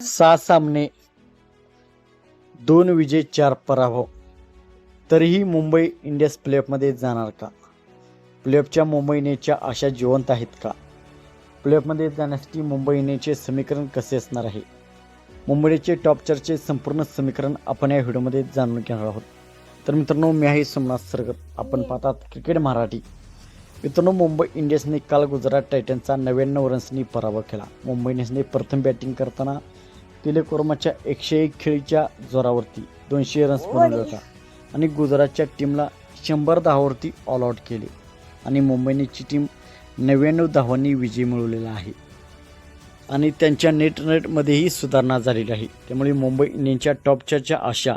6 सामने, 2 विजय, 4 पराभव. तरीही मुंबई इंडियन्स प्लेऑफमध्ये जाणार का? प्लेऑफच्या मुंबई इंडियन्सच्या आशा जिवंत आहेत का? प्लेऑफमध्ये जाण्यासाठी मुंबई इंडियन्सचे समीकरण कसे असणार आहे? मुंबईचे टॉप चारचे संपूर्ण समीकरण आपण या व्हिडिओमध्ये जाणून घेणार आहोत. तर मित्रांनो, मी आहे सोमनाथ सरगर. आपण पाहतात क्रिकेट मराठी. मित्रांनो, मुंबई इंडियन्सने काल गुजरात टायटन्सचा 99 रन्सनी पराभव केला. मुंबई इंडियन्सने प्रथम बॅटिंग करताना तिलक वर्माच्या 101 खेळीच्या जोरावरती 200 रन्स बनवले होता आणि गुजरातच्या टीमला 100 धावांवरती ऑल आऊट केले आणि मुंबई इंडियन्सची टीम 99 धावांनी विजय मिळवलेला आहे आणि त्यांच्या नेटमध्येही सुधारणा झालेली आहे. त्यामुळे मुंबई इंडियन्सच्या टॉपच्या आशा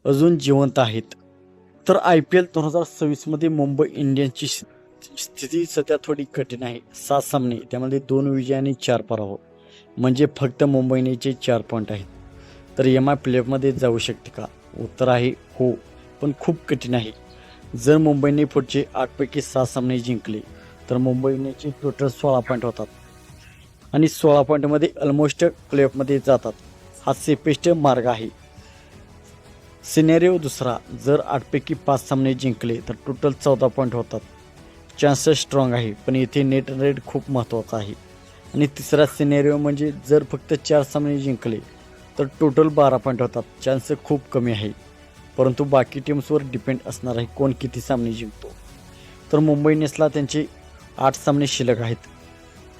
अजून जिवंत आहेत. तर IPL 2026मध्ये मुंबई इंडियन्सची स्थिती सध्या थोडी कठीण आहे. 7 सामने, त्यामध्ये 2 विजय आणि 4 पराभव, म्हणजे फक्त मुंबई इंडियन्सचे 4 पॉईंट आहेत. तर MI प्लेऑफमध्ये जाऊ शकते का? उत्तर आहे हो, पण खूप कठीण आहे. जर मुंबईने पुढचे 8 पैकी 6 सामने जिंकले तर मुंबई इंडियन्सचे टोटल 16 पॉईंट होतात आणि 16 पॉईंटमध्ये ऑलमोस्ट प्लेऑफमध्ये जातात. हा सेफेस्ट मार्ग आहे. सिनेरिओ दुसरा, जर 8 पैकी 5 सामने जिंकले तर टोटल 14 पॉईंट होतात. चान्सेस स्ट्रॉंग आहे, पण येथे नेट रेट खूप महत्त्वाचा आहे. आणि तिसरा सिनेरिओ म्हणजे जर फक्त 4 सामने जिंकले तर टोटल 12 पॉईंट होतात. चान्स खूप कमी आहे, परंतु बाकी टीम्सवर डिपेंड असणार आहे कोण किती सामने जिंकतो. तर मुंबई इंडियन्सला त्यांचे 8 सामने शिल्लक आहेत.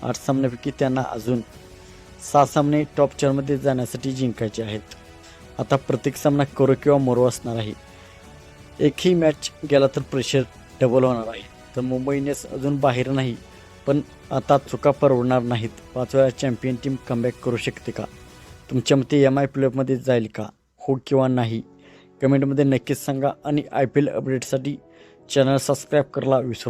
8 सामन्यापैकी त्यांना अजून 6 सामने टॉप 4मध्ये जाण्यासाठी जिंकायचे आहेत. आता प्रत्येक सामना करो किंवा मरो असणार आहे. एकही मॅच गेला तर प्रेशर डबल होणार आहे. तर मुंबई इंडियन्स अजून बाहेर नाही, पण आता चुका परवडणार नाहीत. 5 वेळा चॅम्पियन टीम कमबॅक करू शकते का? तुमच्या मते MI प्लेऑफमध्ये जाईल का? हो किंवा नाही कमेंटमध्ये नक्कीच सांगा आणि IPL अपडेटसाठी चॅनल सबस्क्राईब करायला विसरू नका.